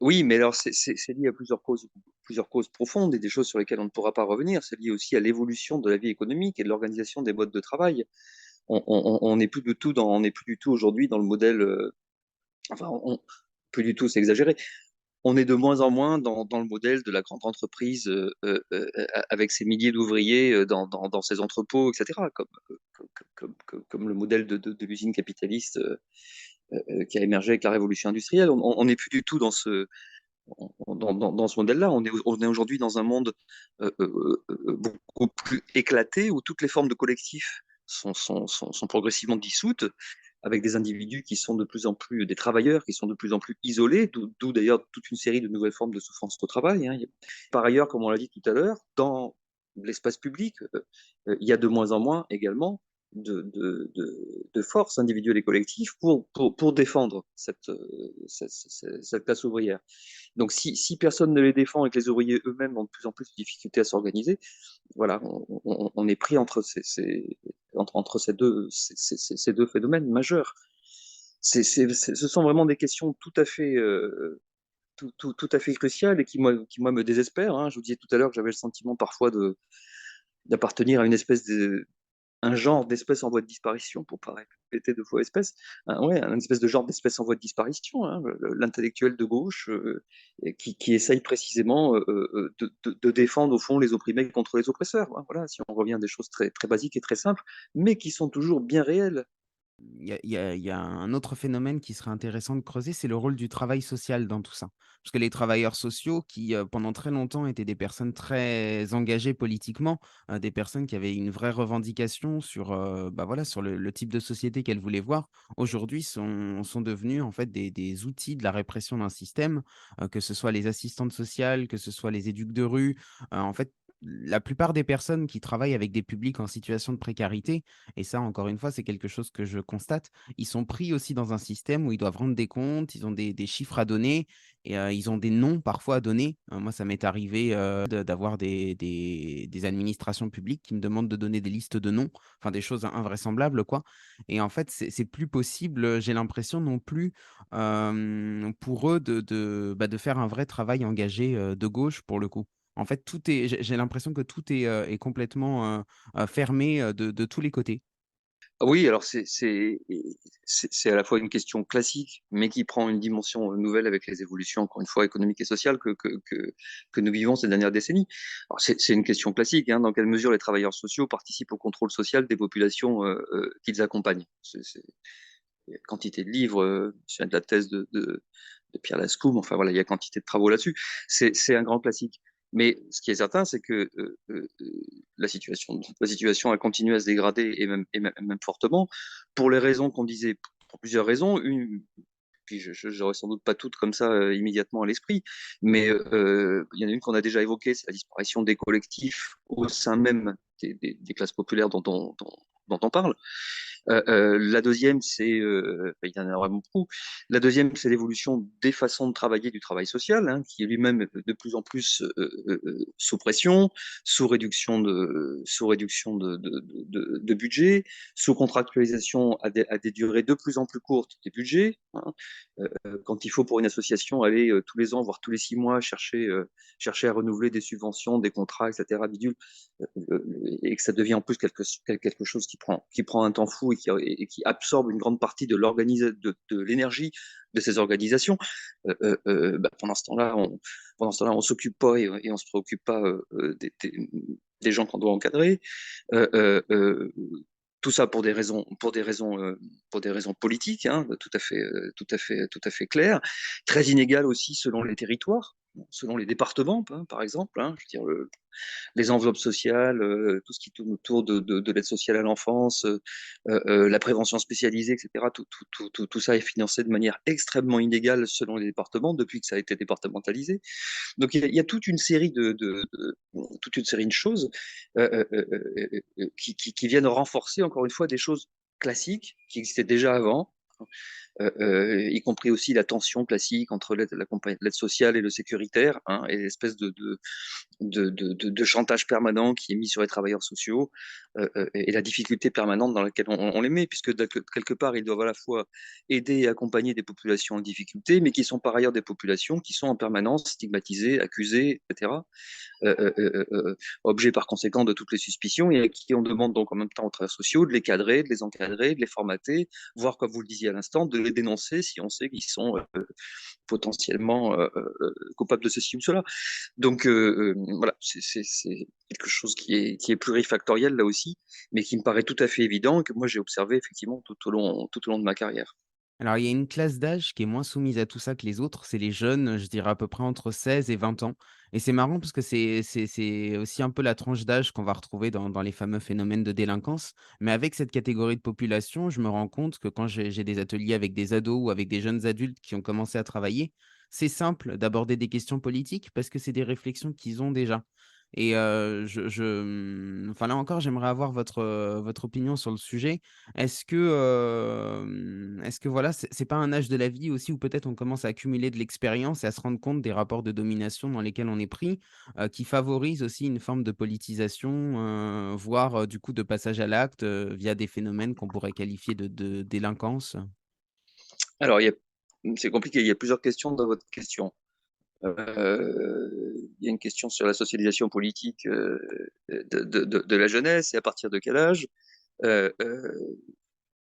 oui, mais alors c'est lié à plusieurs causes profondes et des choses sur lesquelles on ne pourra pas revenir. C'est lié aussi à l'évolution de la vie économique et de l'organisation des modes de travail. On n'est plus du tout aujourd'hui dans le modèle, enfin, plus du tout, c'est exagéré. On est de moins en moins dans le modèle de la grande entreprise, avec ses milliers d'ouvriers, dans ses entrepôts, et cetera, comme le modèle de l'usine capitaliste, qui a émergé avec la révolution industrielle. On n'est plus du tout dans ce modèle-là. On est aujourd'hui dans un monde, beaucoup plus éclaté, où toutes les formes de collectifs sont progressivement dissoutes, avec des individus qui sont de plus en plus, des travailleurs qui sont de plus en plus isolés, d'où d'ailleurs toute une série de nouvelles formes de souffrance au travail, hein. Par ailleurs, comme on l'a dit tout à l'heure, dans l'espace public, il y a de moins en moins également de forces individuelles et collectives pour défendre cette classe ouvrière. Donc si personne ne les défend et que les ouvriers eux-mêmes ont de plus en plus de difficultés à s'organiser, voilà, on est pris entre ces deux phénomènes majeurs. Ce sont vraiment des questions tout à fait, tout à fait crucial et qui moi me désespère, hein. Je vous disais tout à l'heure que j'avais le sentiment parfois d'appartenir à une espèce de un genre d'espèce en voie de disparition, pour pas répéter deux fois espèce, ouais, un espèce de genre d'espèce en voie de disparition, hein, l'intellectuel de gauche et qui essaye précisément de défendre au fond les opprimés contre les oppresseurs, hein. Voilà, si on revient à des choses très, très basiques et très simples, mais qui sont toujours bien réelles. Il y a un autre phénomène qui serait intéressant de creuser, c'est le rôle du travail social dans tout ça. Parce que les travailleurs sociaux qui, pendant très longtemps étaient des personnes très engagées politiquement, des personnes qui avaient une vraie revendication sur, bah, voilà, sur le type de société qu'elles voulaient voir, aujourd'hui sont devenus en fait des outils de la répression d'un système, que ce soit les assistantes sociales, que ce soit les éduques de rue. En fait, la plupart des personnes qui travaillent avec des publics en situation de précarité, et ça, encore une fois, c'est quelque chose que je constate. Ils sont pris aussi dans un système où ils doivent rendre des comptes, ils ont des chiffres à donner et ils ont des noms parfois à donner. Moi, ça m'est arrivé, d'avoir des administrations publiques qui me demandent de donner des listes de noms, enfin des choses invraisemblables, quoi. Et en fait, c'est plus possible, j'ai l'impression non plus, pour eux de faire un vrai travail engagé, de gauche pour le coup. En fait, tout est j'ai l'impression que tout est complètement, fermé, de tous les côtés. Oui, alors c'est à la fois une question classique, mais qui prend une dimension nouvelle avec les évolutions, encore une fois, économiques et sociales que nous vivons ces dernières décennies. Alors c'est une question classique, hein, dans quelle mesure les travailleurs sociaux participent au contrôle social des populations qu'ils accompagnent. Il y a quantité de livres, je viens de la thèse de Pierre Lascoum, enfin voilà, il y a quantité de travaux là-dessus. C'est un grand classique. Mais ce qui est certain, c'est que la situation a continué à se dégrader et même fortement pour les raisons qu'on disait, pour plusieurs raisons. Puis j'aurais sans doute pas toutes comme ça immédiatement à l'esprit, mais il y en a une qu'on a déjà évoquée, c'est la disparition des collectifs au sein même des classes populaires dont on parle. La deuxième, il y en a vraiment beaucoup. La deuxième, c'est l'évolution des façons de travailler du travail social, hein, qui est lui-même de plus en plus sous pression, sous réduction de budget, sous contractualisation à des durées de plus en plus courtes des budgets, hein. Quand il faut pour une association aller tous les ans, voire tous les 6 mois, chercher à renouveler des subventions, des contrats, etc., bidule, et que ça devient en plus quelque chose qui prend un temps fou et qui absorbe une grande partie de l'énergie de ces organisations. Bah, pendant ce temps-là, on s'occupe pas et on se préoccupe pas des gens qu'on doit encadrer. Euh, euh, euh, tout ça pour des raisons politiques, hein, tout à fait claires, très inégales aussi selon les territoires, selon les départements, hein, par exemple, hein. Je veux dire, les enveloppes sociales, tout ce qui tourne autour de l'aide sociale à l'enfance, la prévention spécialisée, etc. Tout ça est financé de manière extrêmement inégale selon les départements depuis que ça a été départementalisé. Donc il y a toute une série de choses qui viennent renforcer encore une fois des choses classiques qui existaient déjà avant, y compris aussi la tension classique entre l'aide sociale et le sécuritaire, hein, et l'espèce de chantage permanent qui est mis sur les travailleurs sociaux, et la difficulté permanente dans laquelle on les met, puisque quelque part, ils doivent à la fois aider et accompagner des populations en difficulté, mais qui sont par ailleurs des populations qui sont en permanence stigmatisées, accusées, etc., objets par conséquent de toutes les suspicions, et à qui on demande donc en même temps aux travailleurs sociaux de les cadrer, de les encadrer, de les formater, voire, comme vous le disiez à l'instant, de les dénoncer si on sait qu'ils sont potentiellement coupables de ceci ou cela. Donc voilà, c'est quelque chose qui est plurifactoriel là aussi, mais qui me paraît tout à fait évident et que moi j'ai observé effectivement tout au long de ma carrière. Alors, il y a une classe d'âge qui est moins soumise à tout ça que les autres, c'est les jeunes, je dirais à peu près entre 16 et 20 ans. Et c'est marrant parce que c'est aussi un peu la tranche d'âge qu'on va retrouver dans les fameux phénomènes de délinquance. Mais avec cette catégorie de population, je me rends compte que quand j'ai des ateliers avec des ados ou avec des jeunes adultes qui ont commencé à travailler, c'est simple d'aborder des questions politiques parce que c'est des réflexions qu'ils ont déjà. Et enfin là encore, j'aimerais avoir votre opinion sur le sujet. Est-ce que voilà, c'est pas un âge de la vie aussi où peut-être on commence à accumuler de l'expérience et à se rendre compte des rapports de domination dans lesquels on est pris, qui favorisent aussi une forme de politisation, voire, du coup de passage à l'acte, via des phénomènes qu'on pourrait qualifier de délinquance? Alors c'est compliqué, il y a plusieurs questions dans votre question. Il y a une question sur la socialisation politique de la jeunesse et à partir de quel âge. Euh, euh,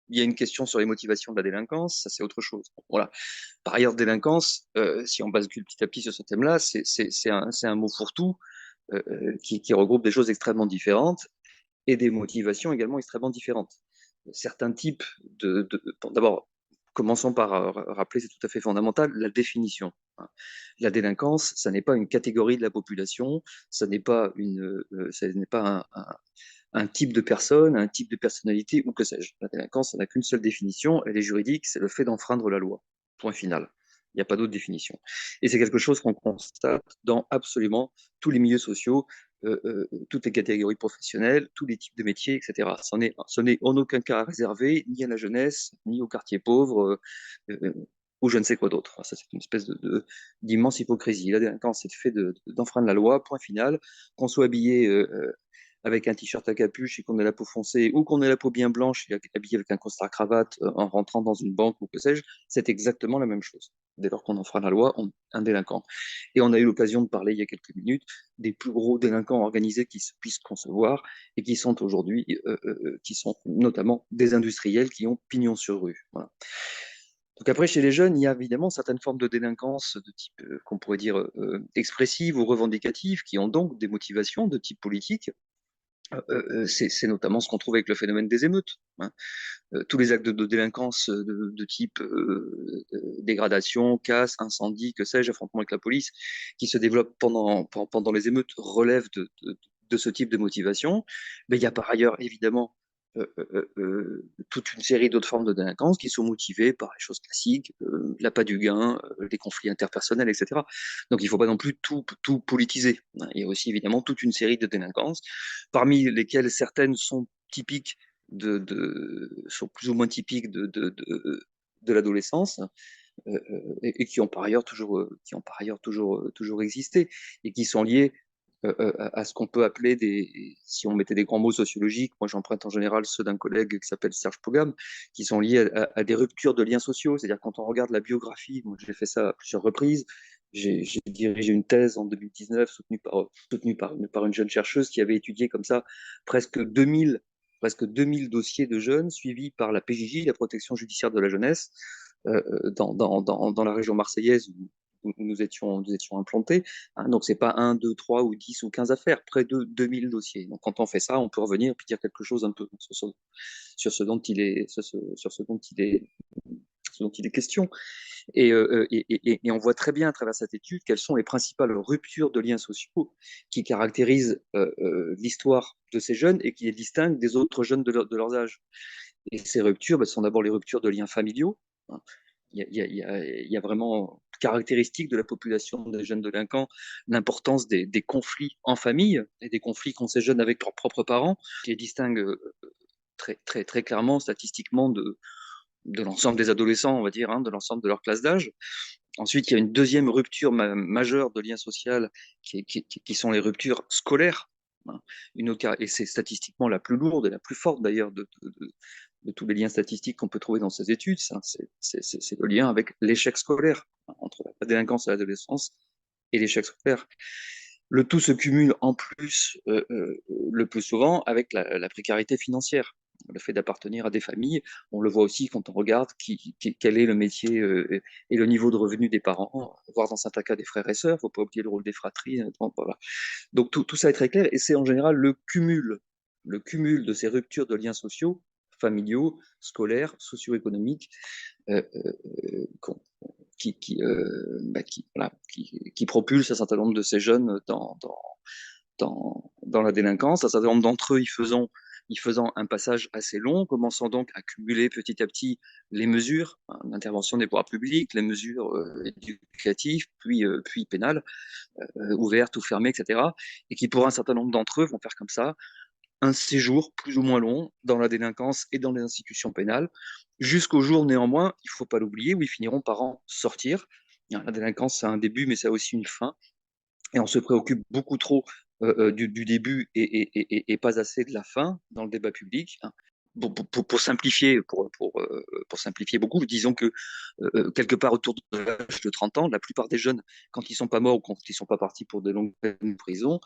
il y a une question sur les motivations de la délinquance, ça c'est autre chose. Voilà. Par ailleurs, délinquance, si on bascule petit à petit sur ce thème-là, c'est un mot fourre-tout qui regroupe des choses extrêmement différentes et des motivations également extrêmement différentes. Certains types d'abord, commençons par rappeler, c'est tout à fait fondamental, la définition. La délinquance, ça n'est pas une catégorie de la population, ça n'est pas, ça n'est pas un type de personne, un type de personnalité, ou que sais-je. La délinquance, ça n'a qu'une seule définition, elle est juridique, c'est le fait d'enfreindre la loi. Point final. Il n'y a pas d'autre définition. Et c'est quelque chose qu'on constate dans absolument tous les milieux sociaux, toutes les catégories professionnelles, tous les types de métiers, etc. Ce n'est en aucun cas réservé ni à la jeunesse, ni aux quartiers pauvres, ou je ne sais quoi d'autre. Ça, c'est une espèce d'immense hypocrisie. La délinquance, c'est le fait d'enfreindre la loi, point final, qu'on soit habillé avec un t-shirt à capuche et qu'on ait la peau foncée, ou qu'on ait la peau bien blanche et habillé avec un costard cravate en rentrant dans une banque ou que sais-je, c'est exactement la même chose. Dès lors qu'on enfreint la loi, on est un délinquant. Et on a eu l'occasion de parler il y a quelques minutes des plus gros délinquants organisés qui se puissent concevoir et qui sont aujourd'hui, qui sont notamment des industriels qui ont pignon sur rue. Voilà. Donc après, chez les jeunes, il y a évidemment certaines formes de délinquance de type qu'on pourrait dire expressive ou revendicative, qui ont donc des motivations de type politique. C'est notamment ce qu'on trouve avec le phénomène des émeutes. Hein. Tous les actes de délinquance de type dégradation, casse, incendie, que sais-je, affrontement avec la police, qui se développent pendant les émeutes relèvent de ce type de motivation. Mais il y a par ailleurs, évidemment, toute une série d'autres formes de délinquance qui sont motivées par les choses classiques, l'appât du gain, les conflits interpersonnels, etc. Donc il ne faut pas non plus tout politiser. Il y a aussi évidemment toute une série de délinquances, parmi lesquelles certaines sont typiques sont plus ou moins typiques de l'adolescence et qui ont par ailleurs toujours existé et qui sont liées à ce qu'on peut appeler si on mettait des grands mots sociologiques, moi j'emprunte en général ceux d'un collègue qui s'appelle Serge Pogam, qui sont liés à des ruptures de liens sociaux. C'est-à-dire quand on regarde la biographie, moi j'ai fait ça à plusieurs reprises, j'ai dirigé une thèse en 2019 soutenue par une jeune chercheuse qui avait étudié comme ça presque 2000 dossiers de jeunes suivis par la PJJ, la protection judiciaire de la jeunesse, dans la région marseillaise où nous étions implantés. Hein, donc, ce n'est pas 1, 2, 3 ou 10 ou 15 affaires, près de 2000 dossiers. Donc, quand on fait ça, on peut revenir et dire quelque chose un peu sur ce dont il est, sur ce dont il est question. Et on voit très bien à travers cette étude quelles sont les principales ruptures de liens sociaux qui caractérisent l'histoire de ces jeunes et qui les distinguent des autres jeunes de leurs âges. Et ces ruptures sont d'abord les ruptures de liens familiaux. Hein. Il y a vraiment caractéristique de la population des jeunes délinquants l'importance des conflits en famille et des conflits qu'ont ces jeunes avec leurs propres parents, qui les distinguent très clairement statistiquement de l'ensemble des adolescents, on va dire, hein, de l'ensemble de leur classe d'âge. Ensuite, il y a une deuxième rupture majeure de lien social qui sont les ruptures scolaires. Hein. Et c'est statistiquement la plus lourde et la plus forte d'ailleurs de tous les liens statistiques qu'on peut trouver dans ces études. C'est le lien avec l'échec scolaire, hein, entre la délinquance et l'adolescence et l'échec scolaire. Le tout se cumule en plus, le plus souvent, avec la précarité financière. Le fait d'appartenir à des familles, on le voit aussi quand on regarde quel est le métier et le niveau de revenu des parents, voire dans certains cas des frères et sœurs, il ne faut pas oublier le rôle des fratries. Voilà. Donc tout ça est très clair et c'est en général le cumul de ces ruptures de liens sociaux, familiaux, scolaires, socio-économiques, euh, euh, qui propulse un certain nombre de ces jeunes dans la délinquance. Un certain nombre d'entre eux y faisant un passage assez long, commençant donc à cumuler petit à petit les mesures d'intervention des pouvoirs publics, les mesures éducatives, puis pénales, ouvertes ou fermées, etc. Et qui, pour un certain nombre d'entre eux, vont faire comme ça un séjour plus ou moins long dans la délinquance et dans les institutions pénales, jusqu'au jour néanmoins, il ne faut pas l'oublier, où ils finiront par en sortir. La délinquance, c'est un début, mais c'est aussi une fin. Et on se préoccupe beaucoup trop du début et pas assez de la fin dans le débat public. Hein. pour simplifier, pour simplifier beaucoup, disons que quelque part autour de l'âge de 30 ans, la plupart des jeunes, quand ils sont pas morts ou quand ils sont pas partis pour de longues peines de prison,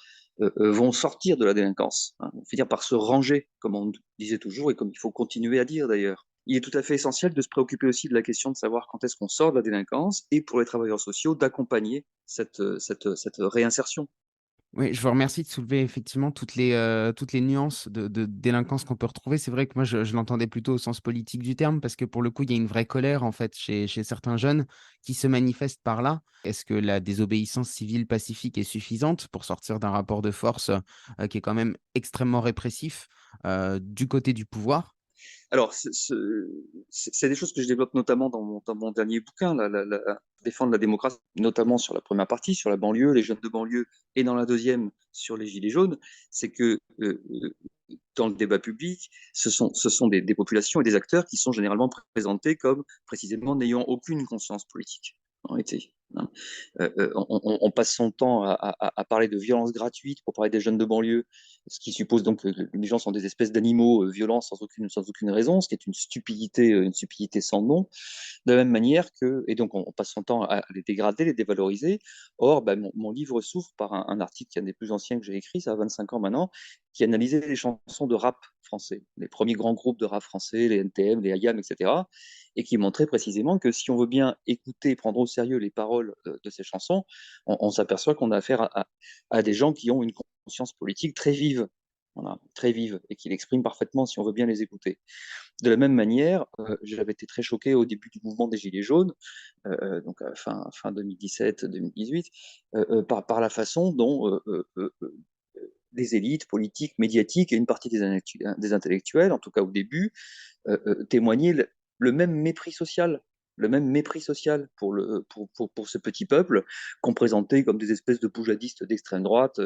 vont sortir de la délinquance, hein, finir par se ranger, comme on disait toujours et comme il faut continuer à dire d'ailleurs. Il est tout à fait essentiel de se préoccuper aussi de la question de savoir quand est-ce qu'on sort de la délinquance et pour les travailleurs sociaux d'accompagner cette réinsertion. Oui, je vous remercie de soulever effectivement toutes les nuances de délinquance qu'on peut retrouver. C'est vrai que moi, je l'entendais plutôt au sens politique du terme, parce que pour le coup, il y a une vraie colère en fait chez certains jeunes qui se manifestent par là. Est-ce que la désobéissance civile pacifique est suffisante pour sortir d'un rapport de force qui est quand même extrêmement répressif du côté du pouvoir? Alors, c'est des choses que je développe notamment dans mon dernier bouquin, Défendre la démocratie, notamment sur la première partie, sur la banlieue, les jeunes de banlieue, et dans la deuxième, sur les gilets jaunes. C'est que dans le débat public, ce sont des populations et des acteurs qui sont généralement présentés comme précisément n'ayant aucune conscience politique, en réalité, hein. On passe son temps à parler de violence gratuite pour parler des jeunes de banlieue, ce qui suppose donc que les gens sont des espèces d'animaux violents sans aucune raison, ce qui est une stupidité sans nom. De la même manière que, et donc on passe son temps à les dégrader, les dévaloriser. Or, ben, mon livre s'ouvre par un article qui est un des plus anciens que j'ai écrit, ça a 25 ans maintenant, qui analysait les chansons de rap français, les premiers grands groupes de rap français, les NTM, les IAM, etc., et qui montrait précisément que si on veut bien écouter, prendre au sérieux les paroles de ces chansons, on s'aperçoit qu'on a affaire à des gens qui ont une conscience politique très vive, voilà, très vive, et qui l'expriment parfaitement si on veut bien les écouter. De la même manière, j'avais été très choqué au début du mouvement des Gilets jaunes, donc fin 2017-2018, par la façon dont des élites politiques, médiatiques et une partie des intellectuels, en tout cas au début, témoignaient le même mépris social, le même mépris social pour ce petit peuple qu'on présentait comme des espèces de poujadistes d'extrême droite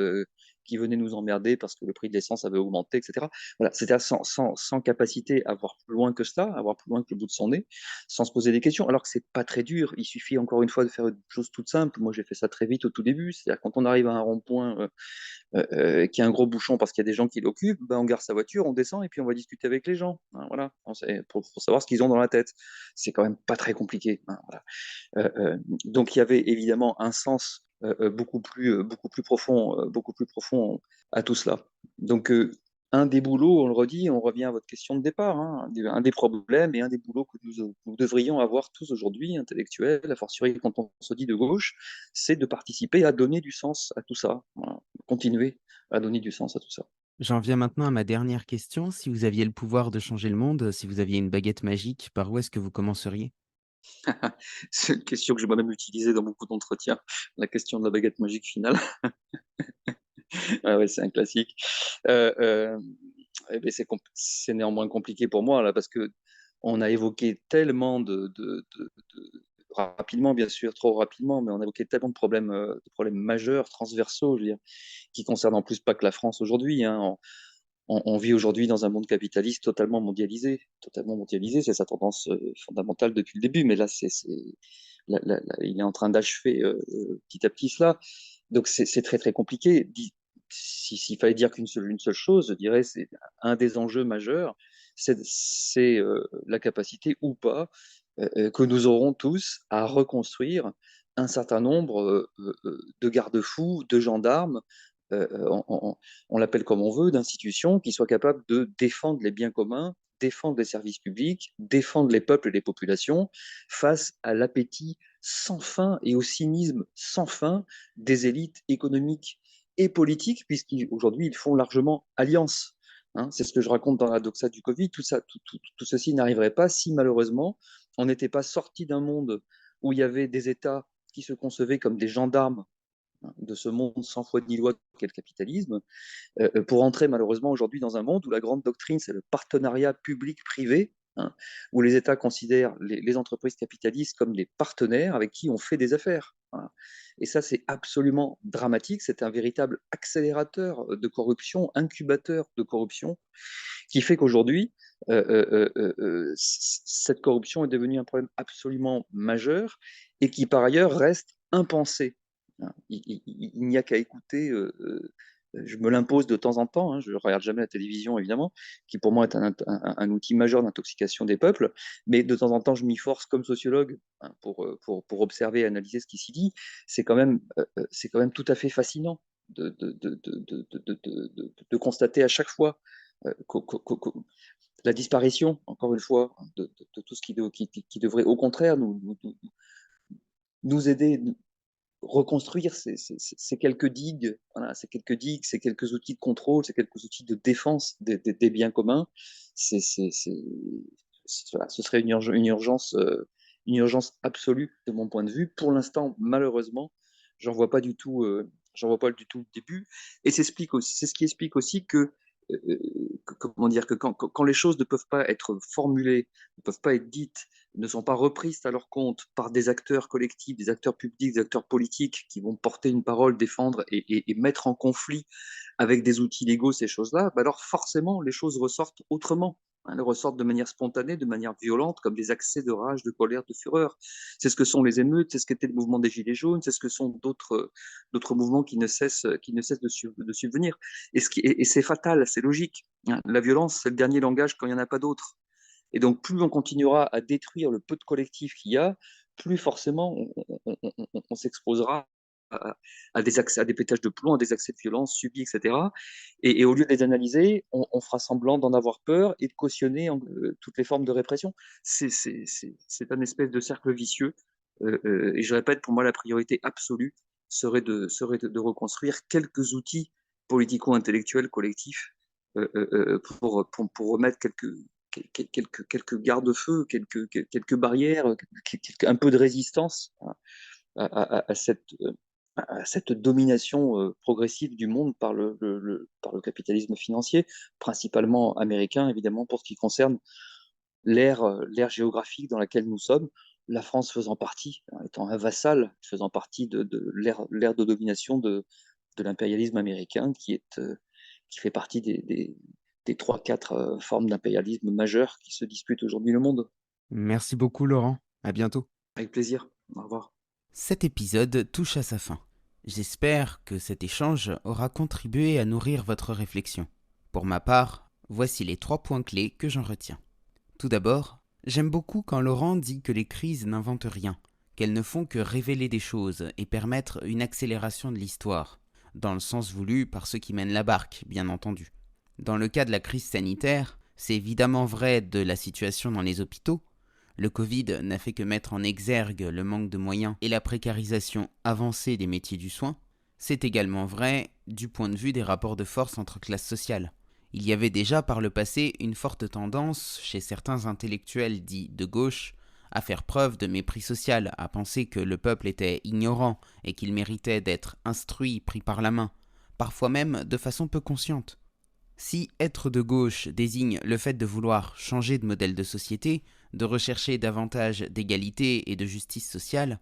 qui venaient nous emmerder parce que le prix de l'essence avait augmenté, etc. Voilà, c'était sans capacité à voir plus loin que cela, à voir plus loin que le bout de son nez, sans se poser des questions, alors que c'est pas très dur. Il suffit encore une fois de faire une chose toute simple. Moi, j'ai fait ça très vite au tout début. C'est-à-dire quand on arrive à un rond-point qui a un gros bouchon parce qu'il y a des gens qui l'occupent, ben on garde sa voiture, on descend et puis on va discuter avec les gens, hein, voilà, pour savoir ce qu'ils ont dans la tête. C'est quand même pas très compliqué, hein, voilà. Donc il y avait évidemment un sens beaucoup plus profond à tout cela. Donc un des boulots, on le redit, on revient à votre question de départ, hein, un des problèmes et un des boulots que nous devrions avoir tous aujourd'hui, intellectuels, a fortiori quand on se dit de gauche, c'est de participer à donner du sens à tout ça, voilà, continuer à donner du sens à tout ça. J'en viens maintenant à ma dernière question. Si vous aviez le pouvoir de changer le monde, si vous aviez une baguette magique, par où est-ce que vous commenceriez? C'est une question que j'ai moi-même utilisée dans beaucoup d'entretiens, la question de la baguette magique finale. Ah ouais, c'est un classique. Euh, euh, eh ben, c'est néanmoins compliqué pour moi là parce que on a évoqué tellement rapidement, bien sûr, trop rapidement, mais on a évoqué tellement de problèmes majeurs, transversaux, je veux dire, qui concernent en plus pas que la France aujourd'hui, hein. On vit aujourd'hui dans un monde capitaliste totalement mondialisé, totalement mondialisé. C'est sa tendance fondamentale depuis le début, mais là, il est en train d'achever petit à petit cela. Donc c'est très très compliqué. S'il fallait dire une seule chose, je dirais c'est un des enjeux majeurs, c'est la capacité ou pas que nous aurons tous à reconstruire un certain nombre de garde-fous, de gendarmes, euh, on, on- on l'appelle comme on veut, d'institutions qui soient capables de défendre les biens communs, défendre les services publics, défendre les peuples et les populations face à l'appétit sans fin et au cynisme sans fin des élites économiques et politiques, puisqu'aujourd'hui ils font largement alliance. Hein, c'est ce que je raconte dans la doxa du Covid. Tout ceci n'arriverait pas si malheureusement on n'était pas sorti d'un monde où il y avait des États qui se concevaient comme des gendarmes, hein, de ce monde sans foi ni loi qu'est le capitalisme, pour entrer malheureusement aujourd'hui dans un monde où la grande doctrine, c'est le partenariat public-privé, hein, où les États considèrent les entreprises capitalistes comme des partenaires avec qui on fait des affaires. Voilà. Et ça, c'est absolument dramatique. C'est un véritable accélérateur de corruption, incubateur de corruption, qui fait qu'aujourd'hui, cette corruption est devenue un problème absolument majeur et qui, par ailleurs, reste impensé. Il n'y a qu'à écouter je me l'impose de temps en temps, hein, je ne regarde jamais la télévision évidemment, qui pour moi est un outil majeur d'intoxication des peuples, mais de temps en temps je m'y force comme sociologue, hein, pour observer et analyser ce qui s'y dit. C'est quand même tout à fait fascinant de constater à chaque fois la disparition, encore une fois, de tout ce qui devrait au contraire nous aider, reconstruire ces quelques digues, voilà, ces quelques digues, ces quelques outils de contrôle, ces quelques outils de défense des biens communs. Voilà, ce serait une urgence absolue de mon point de vue. Pour l'instant, malheureusement, j'en vois pas du tout, j'en vois pas du tout le début. Et c'est ce qui explique aussi comment dire, que quand les choses ne peuvent pas être formulées, ne peuvent pas être dites, ne sont pas reprises à leur compte par des acteurs collectifs, des acteurs publics, des acteurs politiques qui vont porter une parole, défendre et mettre en conflit avec des outils légaux ces choses-là, bah alors forcément les choses ressortent autrement. Hein, elles ressortent de manière spontanée, de manière violente, comme des accès de rage, de colère, de fureur. C'est ce que sont les émeutes, c'est ce qu'était le mouvement des Gilets jaunes, c'est ce que sont d'autres mouvements qui ne cessent de subvenir. Et c'est fatal, c'est logique. Hein. La violence, c'est le dernier langage quand il n'y en a pas d'autre. Et donc, plus on continuera à détruire le peu de collectifs qu'il y a, plus forcément on s'exposera à des pétages de plomb, à des accès de violence subis, etc. Et au lieu de les analyser, on fera semblant d'en avoir peur et de cautionner toutes les formes de répression. C'est un espèce de cercle vicieux. Et je répète, pour moi, la priorité absolue serait de reconstruire quelques outils politico-intellectuels collectifs pour remettre quelques garde-feux, quelques barrières, un peu de résistance à cette domination progressive du monde par le capitalisme financier, principalement américain, évidemment, pour ce qui concerne l'ère géographique dans laquelle nous sommes, la France faisant partie, hein, étant un vassal, faisant partie de l'ère de domination de l'impérialisme américain, qui fait partie des 3-4 formes d'impérialisme majeures qui se disputent aujourd'hui le monde. Merci beaucoup Laurent, à bientôt. Avec plaisir. Au revoir. Cet épisode touche à sa fin. J'espère que cet échange aura contribué à nourrir votre réflexion. Pour ma part, voici les 3 points clés que j'en retiens. Tout d'abord, j'aime beaucoup quand Laurent dit que les crises n'inventent rien, qu'elles ne font que révéler des choses et permettre une accélération de l'histoire, dans le sens voulu par ceux qui mènent la barque, bien entendu. Dans le cas de la crise sanitaire, c'est évidemment vrai de la situation dans les hôpitaux. Le Covid n'a fait que mettre en exergue le manque de moyens et la précarisation avancée des métiers du soin. C'est également vrai du point de vue des rapports de force entre classes sociales. Il y avait déjà par le passé une forte tendance chez certains intellectuels dits de gauche à faire preuve de mépris social, à penser que le peuple était ignorant et qu'il méritait d'être instruit, pris par la main, parfois même de façon peu consciente. Si être de gauche désigne le fait de vouloir changer de modèle de société, de rechercher davantage d'égalité et de justice sociale,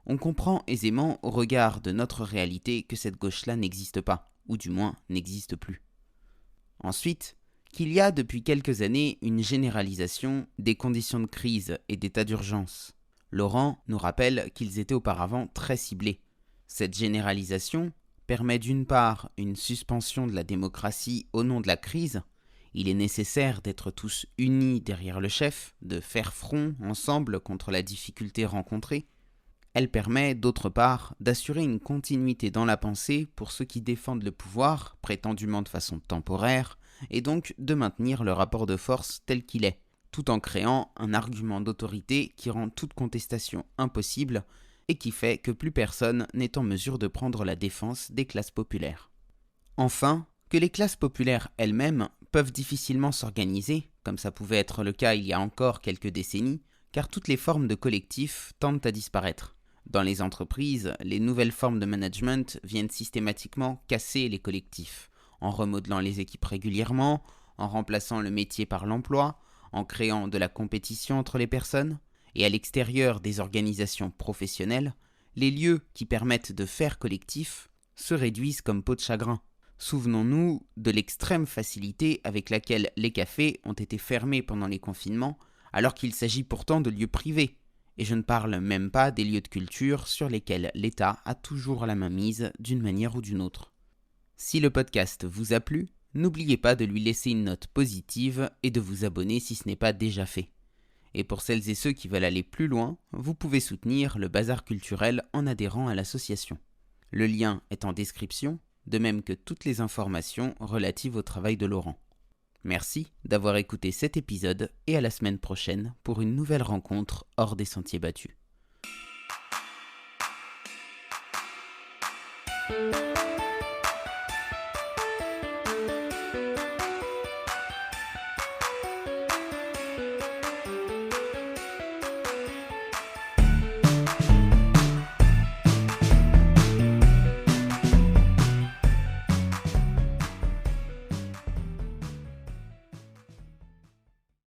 on comprend aisément au regard de notre réalité que cette gauche-là n'existe pas, ou du moins n'existe plus. Ensuite, qu'il y a depuis quelques années une généralisation des conditions de crise et d'état d'urgence. Laurent nous rappelle qu'ils étaient auparavant très ciblés. Cette généralisation permet d'une part une suspension de la démocratie au nom de la crise. Il est nécessaire d'être tous unis derrière le chef, de faire front ensemble contre la difficulté rencontrée. Elle permet, d'autre part, d'assurer une continuité dans la pensée pour ceux qui défendent le pouvoir, prétendument de façon temporaire, et donc de maintenir le rapport de force tel qu'il est, tout en créant un argument d'autorité qui rend toute contestation impossible et qui fait que plus personne n'est en mesure de prendre la défense des classes populaires. Enfin, que les classes populaires elles-mêmes peuvent difficilement s'organiser, comme ça pouvait être le cas il y a encore quelques décennies, car toutes les formes de collectifs tendent à disparaître. Dans les entreprises, les nouvelles formes de management viennent systématiquement casser les collectifs, en remodelant les équipes régulièrement, en remplaçant le métier par l'emploi, en créant de la compétition entre les personnes, et à l'extérieur des organisations professionnelles, les lieux qui permettent de faire collectif se réduisent comme peau de chagrin. Souvenons-nous de l'extrême facilité avec laquelle les cafés ont été fermés pendant les confinements, alors qu'il s'agit pourtant de lieux privés. Et je ne parle même pas des lieux de culture sur lesquels l'État a toujours la main mise d'une manière ou d'une autre. Si le podcast vous a plu, n'oubliez pas de lui laisser une note positive et de vous abonner si ce n'est pas déjà fait. Et pour celles et ceux qui veulent aller plus loin, vous pouvez soutenir le Bazar culturel en adhérant à l'association. Le lien est en description, de même que toutes les informations relatives au travail de Laurent. Merci d'avoir écouté cet épisode et à la semaine prochaine pour une nouvelle rencontre hors des sentiers battus.